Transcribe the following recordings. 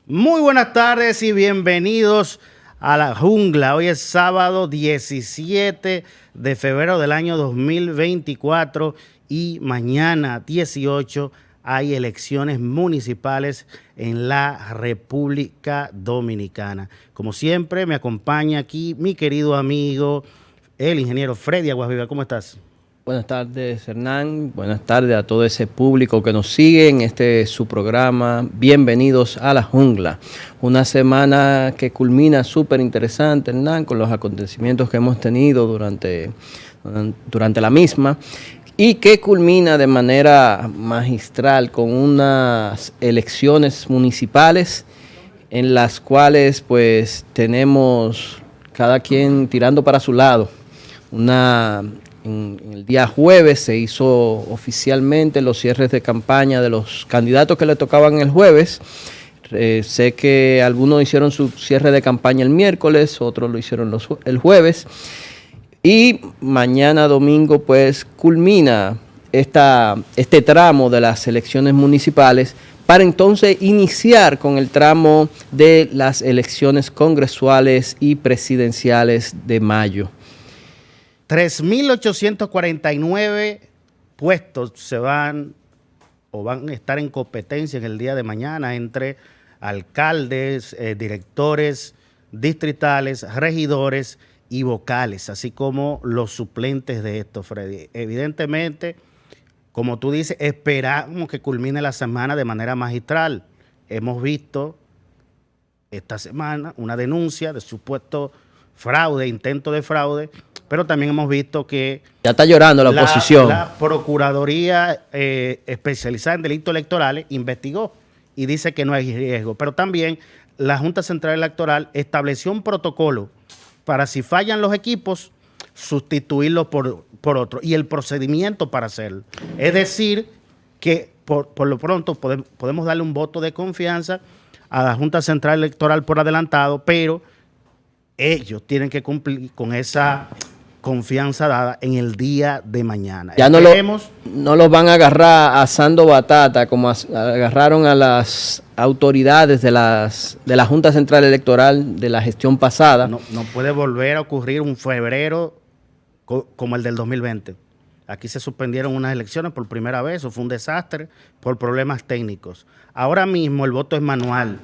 Muy buenas tardes y bienvenidos a La Jungla. Hoy es sábado 17 de febrero del año 2024 y mañana 18 hay elecciones municipales en la República Dominicana. Como siempre me acompaña aquí mi querido amigo, el ingeniero Freddy Aguasviva. ¿Cómo estás? Buenas tardes, Hernán. Buenas tardes a todo ese público que nos sigue en su programa. Bienvenidos a La Jungla. Una semana que culmina súper interesante, Hernán, con los acontecimientos que hemos tenido durante la misma y que culmina de manera magistral con unas elecciones municipales en las cuales pues tenemos cada quien tirando para su lado. En el día jueves se hizo oficialmente los cierres de campaña de los candidatos que le tocaban el jueves. Sé que algunos hicieron su cierre de campaña el miércoles, otros lo hicieron el jueves. Y mañana domingo pues culmina este tramo de las elecciones municipales para entonces iniciar con el tramo de las elecciones congresuales y presidenciales de mayo. 3.849 puestos van a estar en competencia en el día de mañana entre alcaldes, directores distritales, regidores y vocales, así como los suplentes de esto, Freddy. Evidentemente, como tú dices, esperamos que culmine la semana de manera magistral. Hemos visto esta semana una denuncia de supuesto fraude, intento de fraude, pero también hemos visto que ya está llorando la oposición. La Procuraduría especializada en delitos electorales investigó y dice que no hay riesgo. Pero también la Junta Central Electoral estableció un protocolo para, si fallan los equipos, sustituirlos por otro. Y el procedimiento para hacerlo. Es decir, que por lo pronto podemos darle un voto de confianza a la Junta Central Electoral por adelantado, pero ellos tienen que cumplir con esa confianza dada en el día de mañana. Ya no los van a agarrar asando batata como agarraron a las autoridades de la Junta Central Electoral de la gestión pasada. No puede volver a ocurrir un febrero como el del 2020. Aquí se suspendieron unas elecciones por primera vez, eso fue un desastre por problemas técnicos. Ahora mismo el voto es manual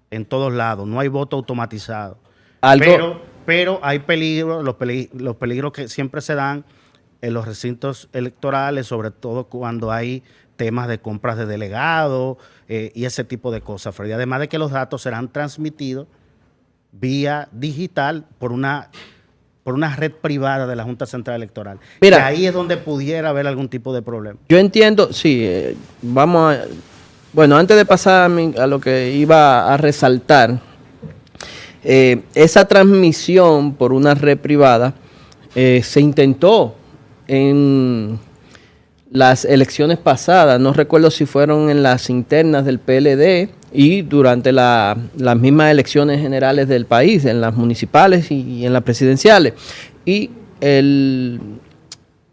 en todos lados, no hay voto automatizado. Pero hay peligros, los peligros que siempre se dan en los recintos electorales, sobre todo cuando hay temas de compras de delegados y ese tipo de cosas, Freddy. Además de que los datos serán transmitidos vía digital por una red privada de la Junta Central Electoral. Mira, y ahí es donde pudiera haber algún tipo de problema. Yo entiendo, sí, bueno, antes de pasar a lo que iba a resaltar, esa transmisión por una red privada se intentó en las elecciones pasadas, no recuerdo si fueron en las internas del PLD y durante las mismas elecciones generales del país, en las municipales y en las presidenciales. Y el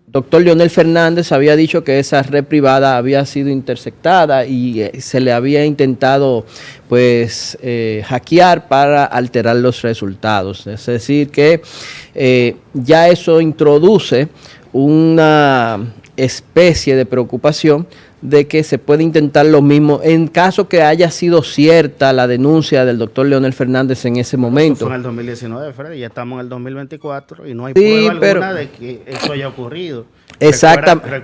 doctor Leonel Fernández había dicho que esa red privada había sido interceptada y se le había intentado pues hackear para alterar los resultados. Es decir que ya eso introduce una especie de preocupación de que se puede intentar lo mismo en caso que haya sido cierta la denuncia del doctor Leonel Fernández en ese momento. Eso fue en el 2019, Freddy, ya estamos en el 2024 y no hay prueba alguna de que eso haya ocurrido. Exactamente,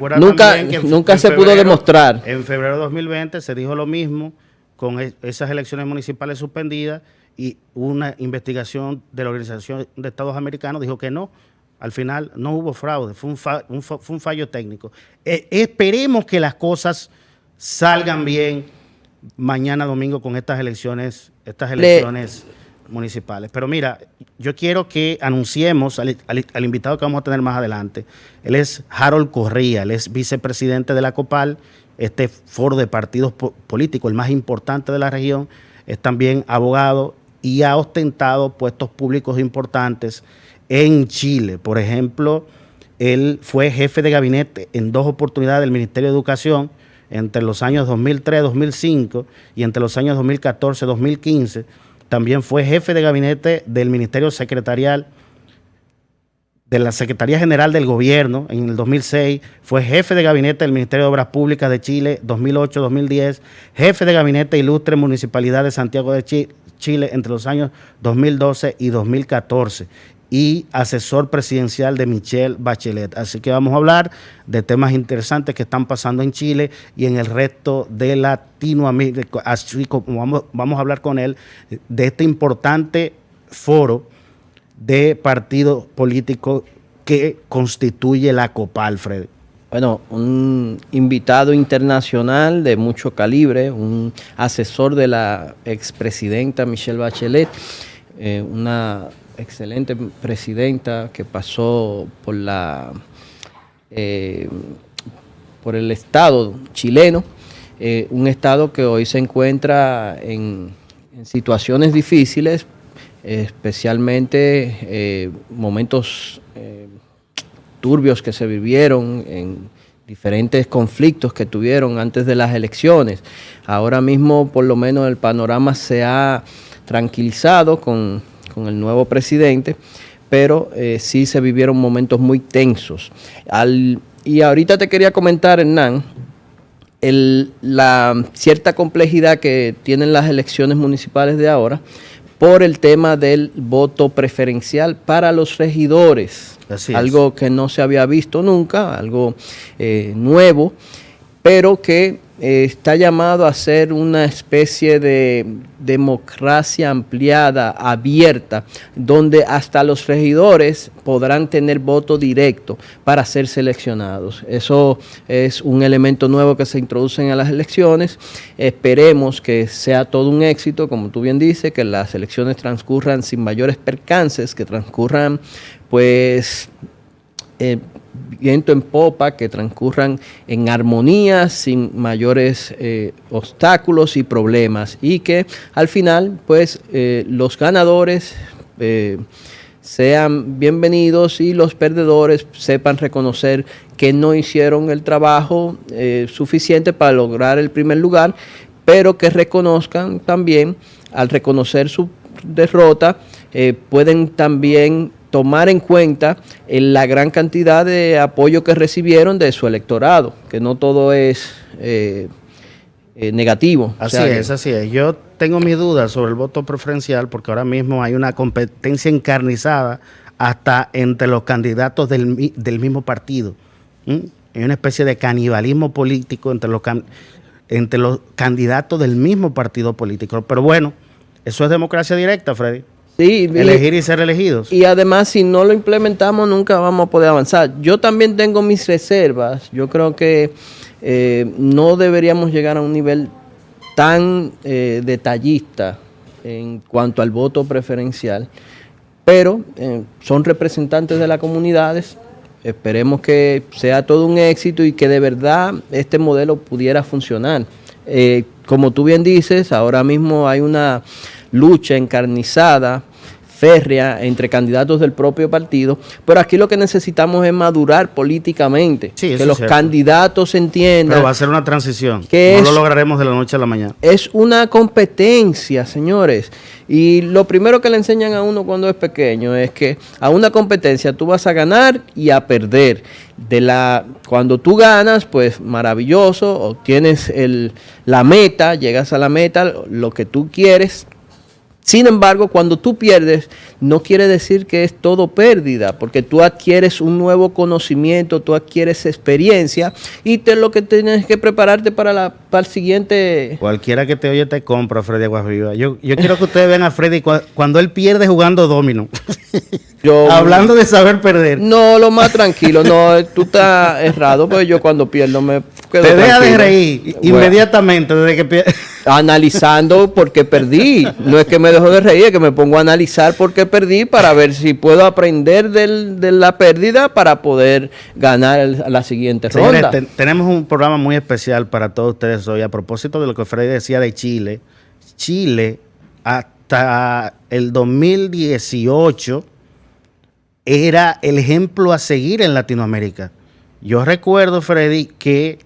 nunca se pudo demostrar. En febrero de 2020 se dijo lo mismo con esas elecciones municipales suspendidas y una investigación de la Organización de Estados Americanos dijo que no. Al final no hubo fraude, fue un fallo técnico. Esperemos que las cosas salgan bien mañana domingo con estas elecciones municipales. Pero mira, yo quiero que anunciemos al invitado que vamos a tener más adelante. Él es Harold Correa, él es vicepresidente de la COPAL, este foro de partidos políticos, el más importante de la región. Es también abogado y ha ostentado puestos públicos importantes en Chile. Por ejemplo, él fue jefe de gabinete en 2 oportunidades del Ministerio de Educación entre los años 2003-2005 y entre los años 2014-2015. También fue jefe de gabinete del Ministerio Secretarial de la Secretaría General del Gobierno en el 2006, fue jefe de gabinete del Ministerio de Obras Públicas de Chile 2008-2010, jefe de gabinete ilustre Municipalidad de Santiago de Chile entre los años 2012 y 2014 y asesor presidencial de Michelle Bachelet. Así que vamos a hablar de temas interesantes que están pasando en Chile y en el resto de Latinoamérica. Así como vamos a hablar con él de este importante foro de partidos políticos que constituye la COPAL, Freddy. Bueno, un invitado internacional de mucho calibre, un asesor de la expresidenta Michelle Bachelet, una excelente presidenta que pasó por el Estado chileno, un Estado que hoy se encuentra en situaciones difíciles, especialmente momentos turbios que se vivieron en diferentes conflictos que tuvieron antes de las elecciones. Ahora mismo, por lo menos, el panorama se ha tranquilizado con el nuevo presidente, pero sí se vivieron momentos muy tensos. Y ahorita te quería comentar, Hernán, la cierta complejidad que tienen las elecciones municipales de ahora por el tema del voto preferencial para los regidores. Algo que no se había visto nunca, algo nuevo, pero que está llamado a ser una especie de democracia ampliada, abierta, donde hasta los regidores podrán tener voto directo para ser seleccionados. Eso es un elemento nuevo que se introduce en las elecciones. Esperemos que sea todo un éxito, como tú bien dices, que las elecciones transcurran sin mayores percances, que transcurran pues viento en popa, que transcurran en armonía, sin mayores obstáculos y problemas, y que al final pues los ganadores sean bienvenidos y los perdedores sepan reconocer que no hicieron el trabajo suficiente para lograr el primer lugar, pero que reconozcan también, al reconocer su derrota, pueden también tomar en cuenta la gran cantidad de apoyo que recibieron de su electorado, que no todo es negativo. Así es. Yo tengo mis dudas sobre el voto preferencial porque ahora mismo hay una competencia encarnizada hasta entre los candidatos del mismo partido. Hay una especie de canibalismo político entre los candidatos del mismo partido político. Pero bueno, eso es democracia directa, Freddy. Sí, elegir y ser elegidos. Y además, si no lo implementamos, nunca vamos a poder avanzar. Yo también tengo mis reservas. Yo creo que no deberíamos llegar a un nivel tan detallista en cuanto al voto preferencial, pero son representantes de las comunidades. Esperemos que sea todo un éxito y que de verdad este modelo pudiera funcionar. Como tú bien dices, ahora mismo hay una lucha encarnizada, férrea, entre candidatos del propio partido, pero aquí lo que necesitamos es madurar políticamente, sí, que los candidatos entiendan. Pero va a ser una transición, no lo lograremos de la noche a la mañana. Es una competencia, señores, y lo primero que le enseñan a uno cuando es pequeño es que a una competencia tú vas a ganar y a perder. Cuando tú ganas, pues maravilloso, obtienes la meta, llegas a la meta, lo que tú quieres. Sin embargo, cuando tú pierdes, no quiere decir que es todo pérdida, porque tú adquieres un nuevo conocimiento, tú adquieres experiencia y lo que tienes que prepararte para el siguiente. Cualquiera que te oye te compra, Freddy Aguas Vivas. Yo quiero que ustedes vean a Freddy cuando él pierde jugando domino. Hablando de saber perder. No, lo más tranquilo. No, tú estás errado, porque yo cuando pierdo me quedo Te deja tranquilo. de reír inmediatamente desde que pierdes. Analizando por qué perdí. No es que me dejo de reír, es que me pongo a analizar por qué perdí para ver si puedo aprender de la pérdida para poder ganar la siguiente Señores, ronda. tenemos un programa muy especial para todos ustedes hoy. A propósito de lo que Freddy decía de Chile. Chile, hasta el 2018, era el ejemplo a seguir en Latinoamérica. Yo recuerdo, Freddy, que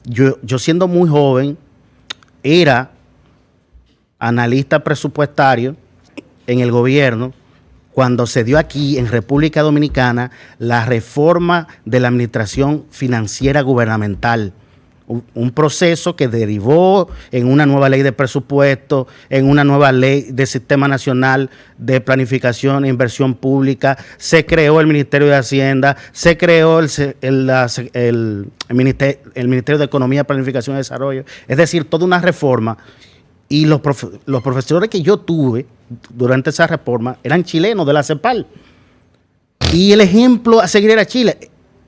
yo siendo muy joven, era analista presupuestario en el gobierno cuando se dio aquí en República Dominicana la reforma de la administración financiera gubernamental. Un proceso que derivó en una nueva ley de presupuesto, en una nueva ley de Sistema Nacional de Planificación e Inversión Pública. Se creó el Ministerio de Hacienda, se creó el Ministerio de Economía, Planificación y Desarrollo. Es decir, toda una reforma. Y los profesores que yo tuve durante esa reforma eran chilenos de la CEPAL. Y el ejemplo a seguir era Chile.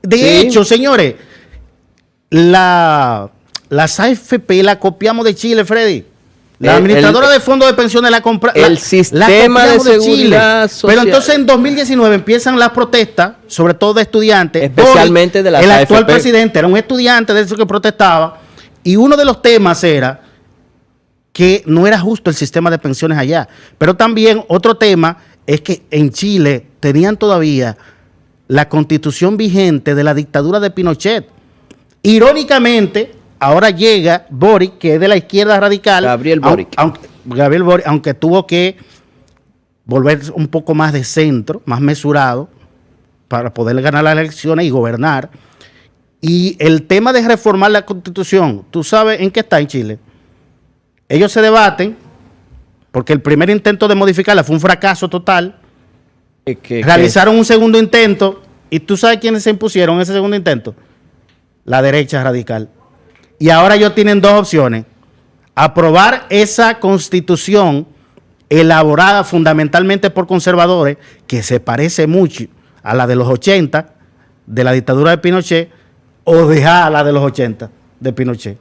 De hecho, señores, las AFP la copiamos de Chile, Freddy. La administradora de fondos de pensiones la compra. El sistema de seguridad social. Pero entonces en 2019 empiezan las protestas, sobre todo de estudiantes. Especialmente de las AFP. El actual AFP. presidente era un estudiante de eso que protestaba. Y uno de los temas era que no era justo el sistema de pensiones allá. Pero también otro tema es que en Chile tenían todavía la constitución vigente de la dictadura de Pinochet. Irónicamente, ahora llega Boric, que es de la izquierda radical. Gabriel Boric. Aunque tuvo que volver un poco más de centro, más mesurado, para poder ganar las elecciones y gobernar. Y el tema de reformar la Constitución, ¿tú sabes en qué está en Chile? Ellos se debaten, porque el primer intento de modificarla fue un fracaso total. Realizaron un segundo intento, y ¿tú sabes quiénes se impusieron en ese segundo intento? La derecha radical. Y ahora ellos tienen dos opciones: aprobar esa constitución elaborada fundamentalmente por conservadores, que se parece mucho a la de los 80, de la dictadura de Pinochet, o dejar a la de los 80 de Pinochet.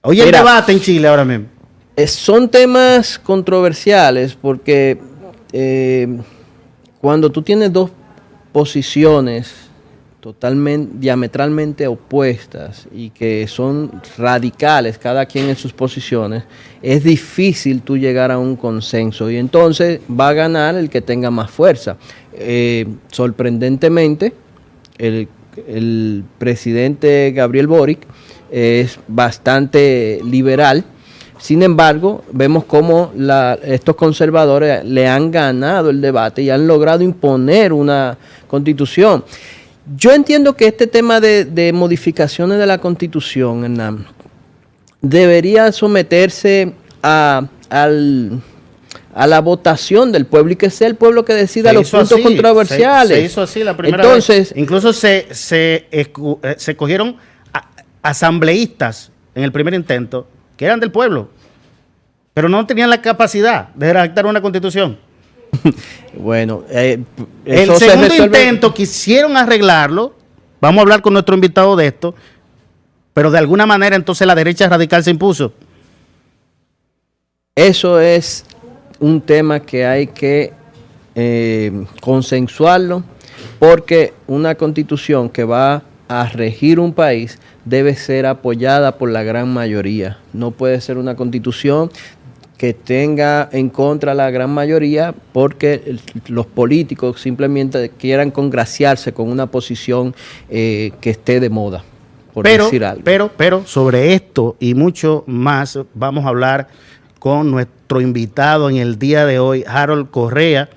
Hoy el debate en Chile ahora mismo. Son temas controversiales porque cuando tú tienes dos posiciones diametralmente opuestas y que son radicales, cada quien en sus posiciones, es difícil tú llegar a un consenso y entonces va a ganar el que tenga más fuerza. Sorprendentemente, el presidente Gabriel Boric es bastante liberal. Sin embargo, vemos cómo estos conservadores le han ganado el debate y han logrado imponer una constitución. Yo entiendo que este tema de modificaciones de la Constitución, Hernán, debería someterse a la votación del pueblo y que sea el pueblo que decida los puntos controversiales. Se hizo así la primera vez. Incluso se cogieron asambleístas en el primer intento que eran del pueblo, pero no tenían la capacidad de redactar una constitución. Bueno, el segundo intento quisieron arreglarlo. Vamos a hablar con nuestro invitado de esto, pero de alguna manera entonces la derecha radical se impuso. Eso es un tema que hay que consensuarlo, porque una constitución que va a regir un país debe ser apoyada por la gran mayoría. No puede ser una constitución que tenga en contra la gran mayoría porque los políticos simplemente quieran congraciarse con una posición que esté de moda, por decir algo. Pero sobre esto y mucho más vamos a hablar con nuestro invitado en el día de hoy, Harold Correa,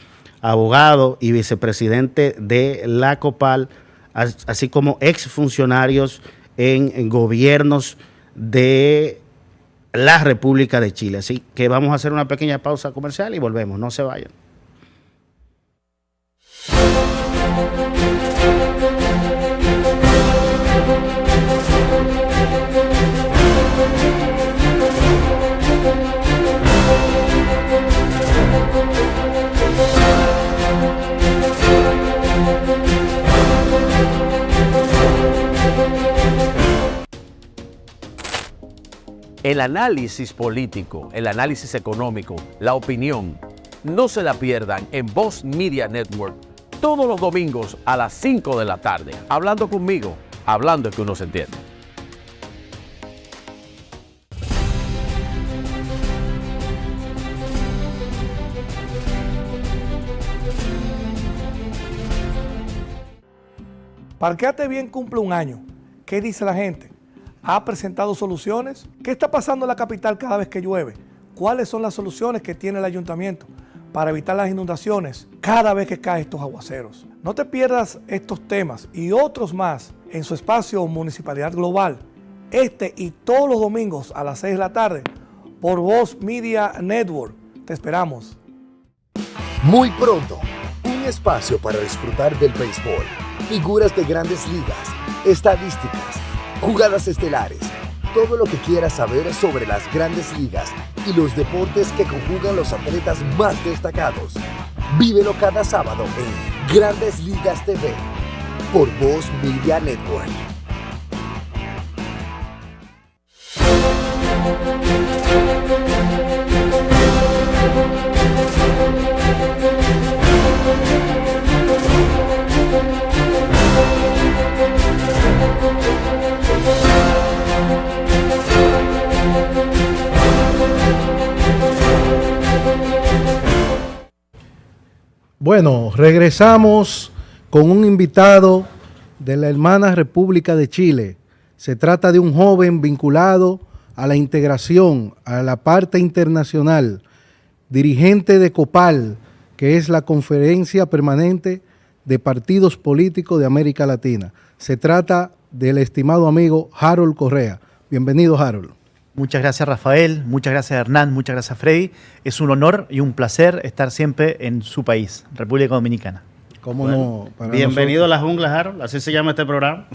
abogado y vicepresidente de la COPAL, así como exfuncionarios en gobiernos de la República de Chile. Así que vamos a hacer una pequeña pausa comercial y volvemos. No se vayan. El análisis político, el análisis económico, la opinión, no se la pierdan en Voz Media Network todos los domingos a las 5 de la tarde. Hablando conmigo, hablando que uno se entiende. Parquéate Bien cumple un año. ¿Qué dice la gente? ¿Ha presentado soluciones? ¿Qué está pasando en la capital cada vez que llueve? ¿Cuáles son las soluciones que tiene el ayuntamiento para evitar las inundaciones cada vez que caen estos aguaceros? No te pierdas estos temas y otros más en su espacio Municipalidad Global, este y todos los domingos a las 6 de la tarde por Voz Media Network. Te esperamos. Muy pronto, un espacio para disfrutar del béisbol, figuras de grandes ligas, estadísticas, jugadas estelares, todo lo que quieras saber sobre las grandes ligas y los deportes que conjugan los atletas más destacados. Vívelo cada sábado en Grandes Ligas TV por Voz Media Network. Bueno, regresamos con un invitado de la hermana República de Chile. Se trata de un joven vinculado a la integración, a la parte internacional, dirigente de COPAL, que es la Conferencia Permanente de Partidos Políticos de América Latina. Se trata del estimado amigo Harold Correa. Bienvenido, Harold. Muchas gracias, Rafael, muchas gracias, Hernán, muchas gracias, Freddy. Es un honor y un placer estar siempre en su país, República Dominicana. ¿Cómo Bueno, no? bienvenido a la jungla, Harold, así se llama este programa.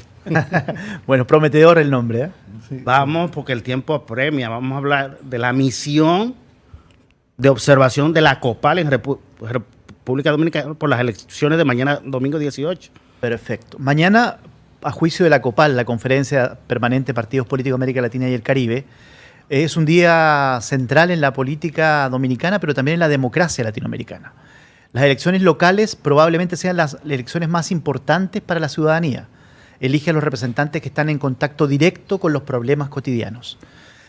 Bueno, prometedor el nombre, ¿eh? Sí. Vamos, porque el tiempo apremia, vamos a hablar de la misión de observación de la COPAL en República Dominicana por las elecciones de mañana, domingo 18. Perfecto. Mañana, a juicio de la COPAL, la Conferencia Permanente de Partidos Políticos de América Latina y el Caribe, es un día central en la política dominicana, pero también en la democracia latinoamericana. Las elecciones locales probablemente sean las elecciones más importantes para la ciudadanía. Elige a los representantes que están en contacto directo con los problemas cotidianos.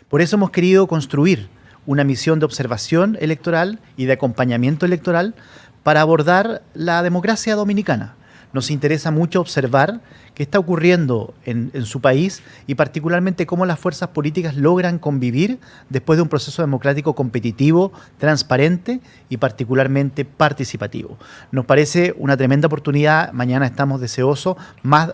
Por eso hemos querido construir una misión de observación electoral y de acompañamiento electoral para abordar la democracia dominicana. Nos interesa mucho observar qué está ocurriendo en su país y particularmente cómo las fuerzas políticas logran convivir después de un proceso democrático competitivo, transparente y particularmente participativo. Nos parece una tremenda oportunidad. Mañana estamos deseosos.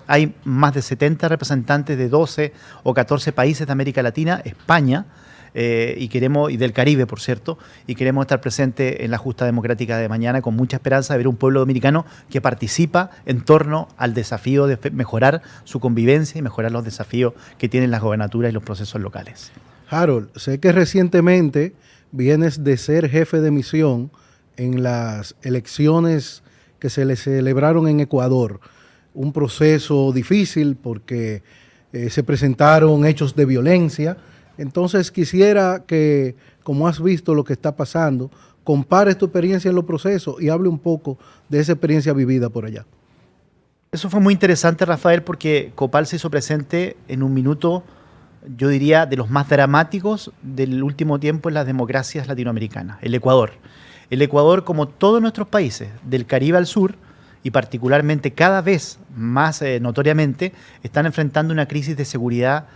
Hay más de 70 representantes de 12 o 14 países de América Latina, España, y del Caribe, por cierto, y queremos estar presentes en la justa democrática de mañana con mucha esperanza de ver un pueblo dominicano que participa en torno al desafío de mejorar su convivencia y mejorar los desafíos que tienen las gobernaturas y los procesos locales. Harold, sé que recientemente vienes de ser jefe de misión en las elecciones que se le celebraron en Ecuador. Un proceso difícil porque se presentaron hechos de violencia. Entonces quisiera que, como has visto lo que está pasando, compares tu experiencia en los procesos y hable un poco de esa experiencia vivida por allá. Eso fue muy interesante, Rafael, porque COPAL se hizo presente en un minuto, yo diría, de los más dramáticos del último tiempo en las democracias latinoamericanas, el Ecuador. El Ecuador, como todos nuestros países, del Caribe al sur, y particularmente cada vez más notoriamente, están enfrentando una crisis de seguridad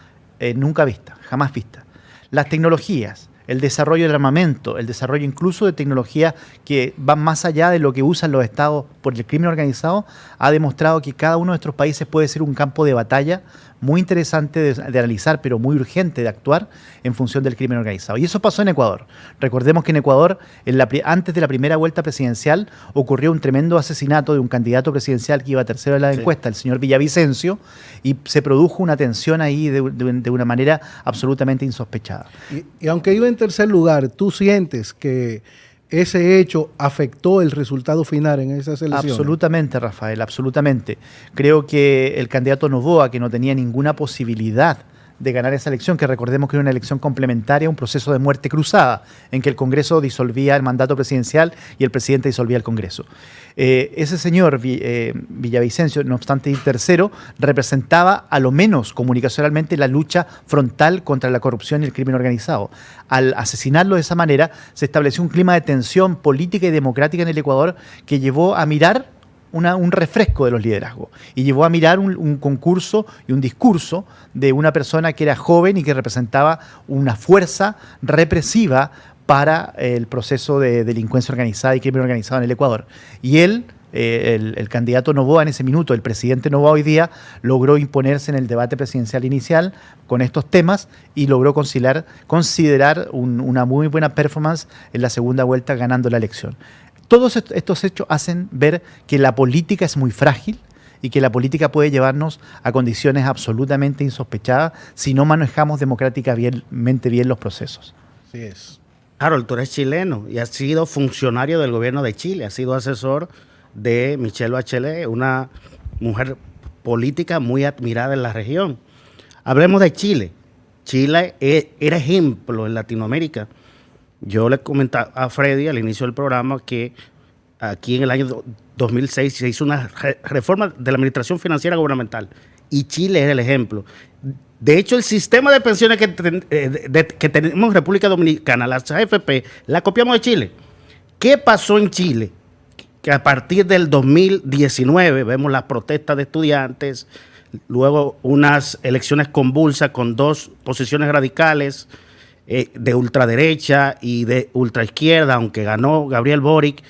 nunca vista, jamás vista. Las tecnologías, el desarrollo del armamento, el desarrollo incluso de tecnologías que van más allá de lo que usan los estados por el crimen organizado, ha demostrado que cada uno de nuestros países puede ser un campo de batalla muy interesante de analizar, pero muy urgente de actuar en función del crimen organizado. Y eso pasó en Ecuador. Recordemos que en Ecuador, antes de la primera vuelta presidencial, ocurrió un tremendo asesinato de un candidato presidencial que iba tercero en la encuesta, el señor Villavicencio, y se produjo una tensión ahí de una manera absolutamente insospechada. Y aunque iba en tercer lugar, ¿tú sientes que ese hecho afectó el resultado final en esas elecciones? Absolutamente, Rafael, absolutamente. Creo que el candidato Noboa, que no tenía ninguna posibilidad de ganar esa elección, que recordemos que era una elección complementaria a un proceso de muerte cruzada, en que el Congreso disolvía el mandato presidencial y el presidente disolvía el Congreso. Ese señor Villavicencio, no obstante ir tercero, representaba a lo menos comunicacionalmente la lucha frontal contra la corrupción y el crimen organizado. Al asesinarlo de esa manera, se estableció un clima de tensión política y democrática en el Ecuador que llevó a mirar un refresco de los liderazgos y llevó a mirar un concurso y un discurso de una persona que era joven y que representaba una fuerza represiva para el proceso de delincuencia organizada y crimen organizado en el Ecuador. Y él, el candidato Noboa en ese minuto, el presidente Noboa hoy día, logró imponerse en el debate presidencial inicial con estos temas y logró considerar una muy buena performance en la segunda vuelta, ganando la elección. Todos estos hechos hacen ver que la política es muy frágil y que la política puede llevarnos a condiciones absolutamente insospechadas si no manejamos democráticamente bien los procesos. Así es. Harold, tú eres chileno y has sido funcionario del gobierno de Chile, has sido asesor de Michelle Bachelet, una mujer política muy admirada en la región. Hablemos de Chile. Chile era ejemplo en Latinoamérica. Yo le comentaba a Freddy al inicio del programa que aquí en el año 2006 se hizo una reforma de la administración financiera gubernamental y Chile es el ejemplo. De hecho, el sistema de pensiones que tenemos en República Dominicana, las AFP, la copiamos de Chile. ¿Qué pasó en Chile? Que a partir del 2019 vemos las protestas de estudiantes, luego unas elecciones convulsas con dos posiciones radicales, de ultraderecha y de ultraizquierda, aunque ganó Gabriel Boric,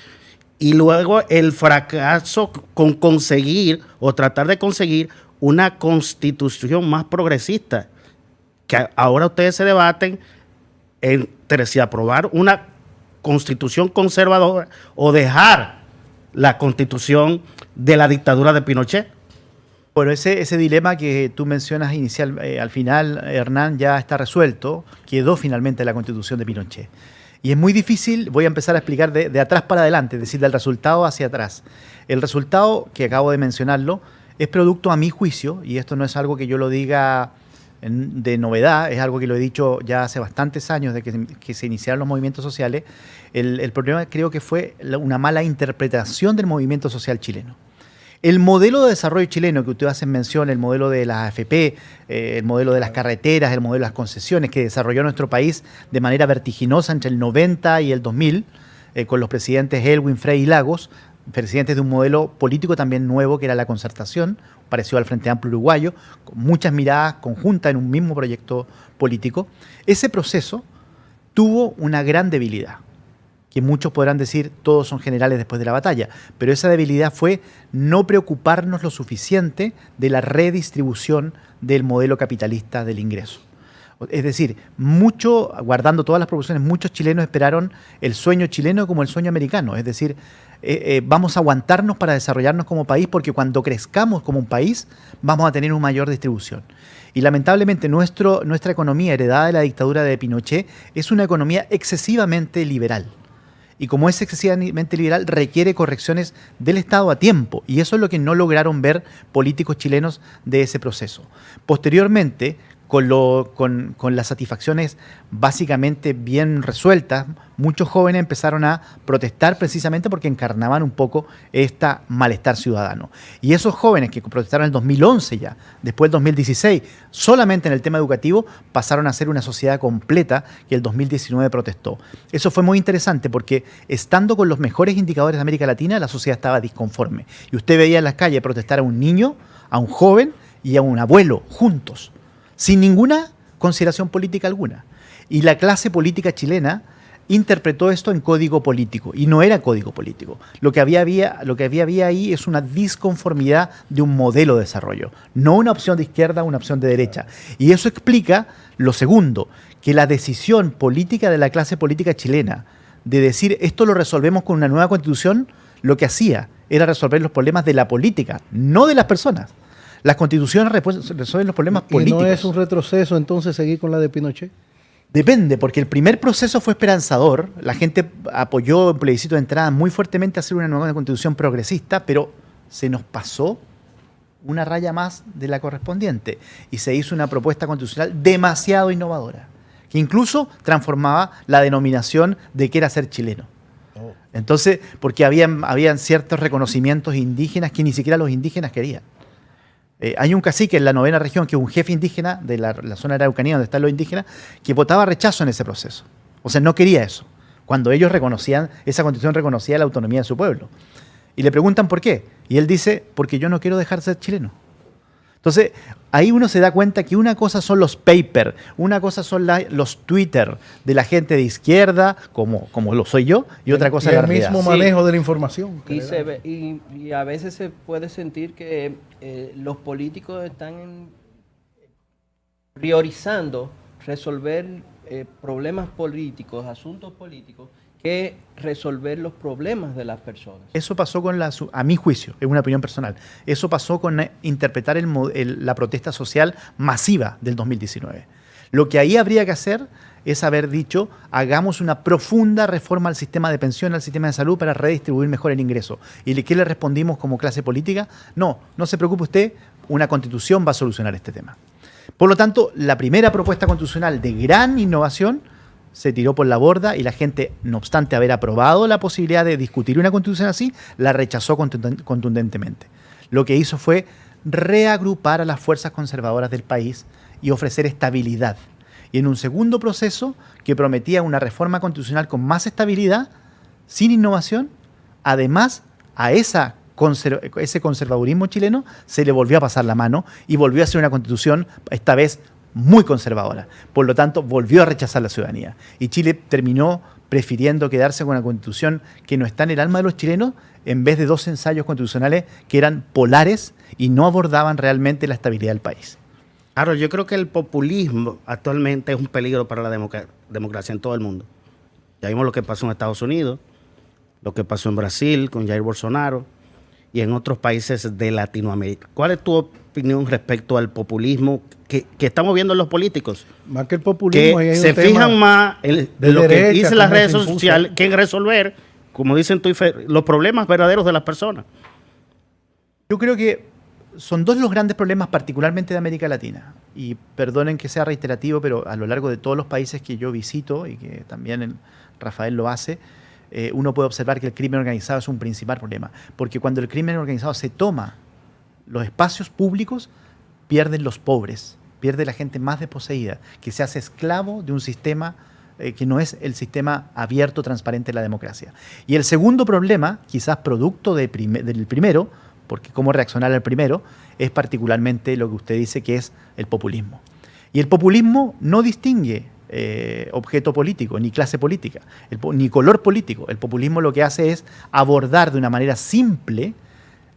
y luego el fracaso con conseguir o tratar de conseguir una constitución más progresista, que ahora ustedes se debaten entre si aprobar una constitución conservadora o dejar la constitución de la dictadura de Pinochet. Bueno, ese dilema que tú mencionas al final, Hernán, ya está resuelto. Quedó finalmente la Constitución de Pinochet. Y es muy difícil, voy a empezar a explicar de atrás para adelante, es decir, del resultado hacia atrás. El resultado, que acabo de mencionarlo, es producto, a mi juicio, y esto no es algo que yo lo diga de novedad, es algo que lo he dicho ya hace bastantes años de que se iniciaron los movimientos sociales. El problema creo que fue una mala interpretación del movimiento social chileno. El modelo de desarrollo chileno que usted hace mención, el modelo de las AFP, el modelo de las carreteras, el modelo de las concesiones que desarrolló nuestro país de manera vertiginosa entre el 90 y el 2000, con los presidentes Elwin, Frei y Lagos, presidentes de un modelo político también nuevo que era la concertación, parecido al Frente Amplio Uruguayo, con muchas miradas conjuntas en un mismo proyecto político. Ese proceso tuvo una gran debilidad, que muchos podrán decir todos son generales después de la batalla, pero esa debilidad fue no preocuparnos lo suficiente de la redistribución del modelo capitalista del ingreso. Es decir, guardando todas las proporciones, muchos chilenos esperaron el sueño chileno como el sueño americano, es decir, vamos a aguantarnos para desarrollarnos como país porque cuando crezcamos como un país vamos a tener una mayor distribución. Y lamentablemente nuestra economía heredada de la dictadura de Pinochet es una economía excesivamente liberal. Y como es excesivamente liberal, requiere correcciones del Estado a tiempo. Y eso es lo que no lograron ver políticos chilenos de ese proceso. Posteriormente, con las satisfacciones básicamente bien resueltas, muchos jóvenes empezaron a protestar precisamente porque encarnaban un poco este malestar ciudadano. Y esos jóvenes que protestaron en el 2011 ya, después del 2016, solamente en el tema educativo, pasaron a ser una sociedad completa que el 2019 protestó. Eso fue muy interesante porque estando con los mejores indicadores de América Latina, la sociedad estaba disconforme. Y usted veía en las calles protestar a un niño, a un joven y a un abuelo juntos, sin ninguna consideración política alguna. Y la clase política chilena interpretó esto en código político, y no era código político. Lo que había ahí es una disconformidad de un modelo de desarrollo, no una opción de izquierda, una opción de derecha. Y eso explica lo segundo, que la decisión política de la clase política chilena de decir esto lo resolvemos con una nueva constitución, lo que hacía era resolver los problemas de la política, no de las personas. Las constituciones resuelven los problemas políticos. ¿Y no es un retroceso entonces seguir con la de Pinochet? Depende, porque el primer proceso fue esperanzador. La gente apoyó en plebiscito de entrada muy fuertemente a hacer una nueva constitución progresista, pero se nos pasó una raya más de la correspondiente y se hizo una propuesta constitucional demasiado innovadora, que incluso transformaba la denominación de qué era ser chileno. Entonces, porque habían ciertos reconocimientos indígenas que ni siquiera los indígenas querían. Hay un cacique en la 9ª región, que es un jefe indígena de la zona de la Araucanía, donde están los indígenas, que votaba rechazo en ese proceso. O sea, no quería eso. Cuando ellos reconocían, esa constitución reconocía la autonomía de su pueblo. Y le preguntan por qué. Y él dice, porque yo no quiero dejar de ser chileno. Entonces, ahí uno se da cuenta que una cosa son los papers, una cosa son los Twitter de la gente de izquierda, como lo soy yo, y otra cosa es la realidad. El mismo manejo de la información. Y a veces se puede sentir que los políticos están priorizando resolver problemas políticos, asuntos políticos, que resolver los problemas de las personas. Eso pasó con a mi juicio, es una opinión personal, eso pasó con interpretar la protesta social masiva del 2019. Lo que ahí habría que hacer es haber dicho, hagamos una profunda reforma al sistema de pensión, al sistema de salud para redistribuir mejor el ingreso. ¿Y qué le respondimos como clase política? No se preocupe usted, una constitución va a solucionar este tema. Por lo tanto, la primera propuesta constitucional de gran innovación se tiró por la borda y la gente, no obstante haber aprobado la posibilidad de discutir una constitución así, la rechazó contundentemente. Lo que hizo fue reagrupar a las fuerzas conservadoras del país y ofrecer estabilidad. Y en un segundo proceso que prometía una reforma constitucional con más estabilidad, sin innovación, además a ese conservadurismo chileno se le volvió a pasar la mano y volvió a hacer una constitución, esta vez muy conservadora. Por lo tanto, volvió a rechazar la ciudadanía. Y Chile terminó prefiriendo quedarse con una constitución que no está en el alma de los chilenos, en vez de 2 ensayos constitucionales que eran polares y no abordaban realmente la estabilidad del país. Claro, yo creo que el populismo actualmente es un peligro para la democracia en todo el mundo. Ya vimos lo que pasó en Estados Unidos, lo que pasó en Brasil con Jair Bolsonaro y en otros países de Latinoamérica. ¿Cuál es tu opinión respecto al populismo que estamos viendo en los políticos? Más que el populismo, que se fijan más en lo que dicen las redes sociales que en resolver, como dicen tú, los problemas verdaderos de las personas. Yo creo que son 2 los grandes problemas, particularmente de América Latina. Y perdonen que sea reiterativo, pero a lo largo de todos los países que yo visito, y que también Rafael lo hace, uno puede observar que el crimen organizado es un principal problema. Porque cuando el crimen organizado se toma los espacios públicos, pierden los pobres, pierde la gente más desposeída, que se hace esclavo de un sistema que no es el sistema abierto, transparente de la democracia. Y el segundo problema, quizás producto del primero, porque cómo reaccionar al primero, es particularmente lo que usted dice que es el populismo. Y el populismo no distingue objeto político, ni clase política, ni color político. El populismo lo que hace es abordar de una manera simple,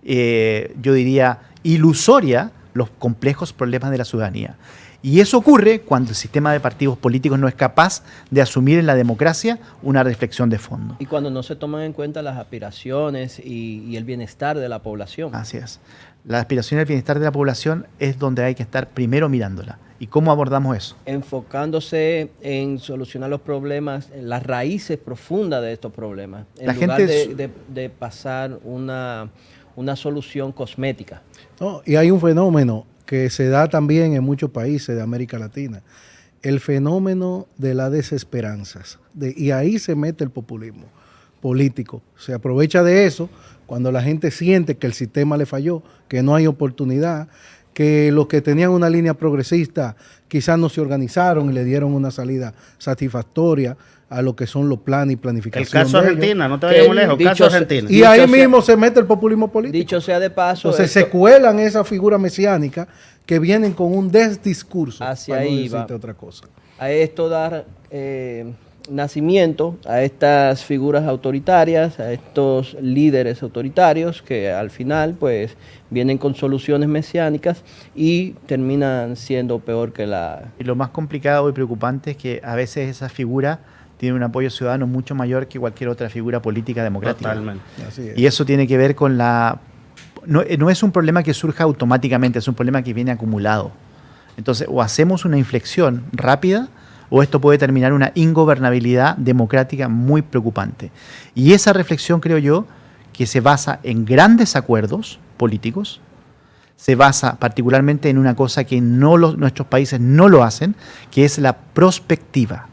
yo diría ilusoria, los complejos problemas de la ciudadanía. Y eso ocurre cuando el sistema de partidos políticos no es capaz de asumir en la democracia una reflexión de fondo. Y cuando no se toman en cuenta las aspiraciones y el bienestar de la población. Así es. La aspiración y el bienestar de la población es donde hay que estar primero mirándola. ¿Y cómo abordamos eso? Enfocándose en solucionar los problemas, en las raíces profundas de estos problemas, en la lugar gente de pasar una solución cosmética. No, y hay un fenómeno que se da también en muchos países de América Latina, el fenómeno de las desesperanzas. Y ahí se mete el populismo político. Se aprovecha de eso cuando la gente siente que el sistema le falló, que no hay oportunidad, que los que tenían una línea progresista quizás no se organizaron y le dieron una salida satisfactoria a lo que son los planes y planificación. El caso Argentina, no te vayas muy lejos, caso Argentina. Y ahí mismo se mete el populismo político. Dicho sea de paso. Entonces se cuelan esas figuras mesiánicas que vienen con un desdiscurso. Hacia para ahí no va. otra cosa. A esto dar nacimiento a estas figuras autoritarias, a estos líderes autoritarios que al final pues vienen con soluciones mesiánicas y terminan siendo peor que la... Y lo más complicado y preocupante es que a veces esa figura tiene un apoyo ciudadano mucho mayor que cualquier otra figura política democrática. Totalmente. Así es. Y eso tiene que ver con la... No es un problema que surja automáticamente, es un problema que viene acumulado. Entonces, o hacemos una inflexión rápida o esto puede terminar en una ingobernabilidad democrática muy preocupante. Y esa reflexión, creo yo, que se basa en grandes acuerdos políticos, se basa particularmente en una cosa que nuestros países no lo hacen, que es la prospectiva.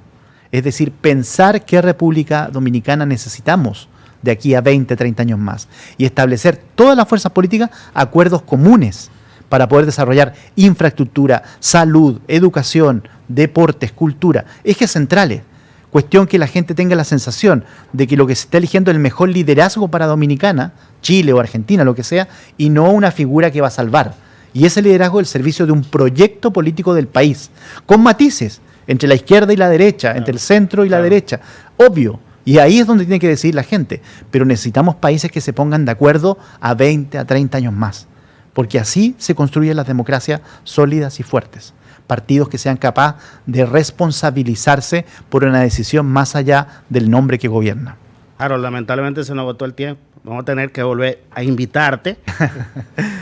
Es decir, pensar qué República Dominicana necesitamos de aquí a 20, 30 años más y establecer todas las fuerzas políticas acuerdos comunes para poder desarrollar infraestructura, salud, educación, deportes, cultura, ejes centrales. Cuestión que la gente tenga la sensación de que lo que se está eligiendo es el mejor liderazgo para Dominicana, Chile o Argentina, lo que sea, y no una figura que va a salvar. Y ese liderazgo es el servicio de un proyecto político del país, con matices entre la izquierda y la derecha, entre el centro y la derecha, obvio. Y ahí es donde tiene que decidir la gente. Pero necesitamos países que se pongan de acuerdo a 20, a 30 años más. Porque así se construyen las democracias sólidas y fuertes. Partidos que sean capaces de responsabilizarse por una decisión más allá del nombre que gobierna. Claro, lamentablemente se nos agotó el tiempo. Vamos a tener que volver a invitarte,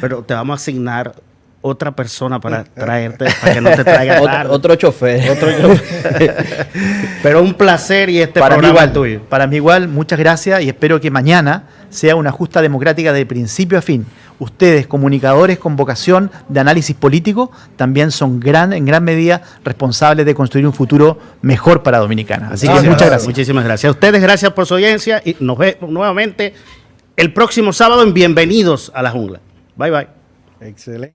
pero te vamos a asignar otra persona para traerte, para que no te traiga tarde. Otro chofer. Pero un placer y Para mí programa igual, es tuyo. para mí igual, muchas gracias y espero que mañana sea una justa democrática de principio a fin. Ustedes, comunicadores con vocación de análisis político, también son en gran medida responsables de construir un futuro mejor para Dominicana. Así que muchas gracias. Muchísimas gracias. A ustedes, gracias por su audiencia y nos vemos nuevamente el próximo sábado en Bienvenidos a la Jungla. Bye, bye. Excelente.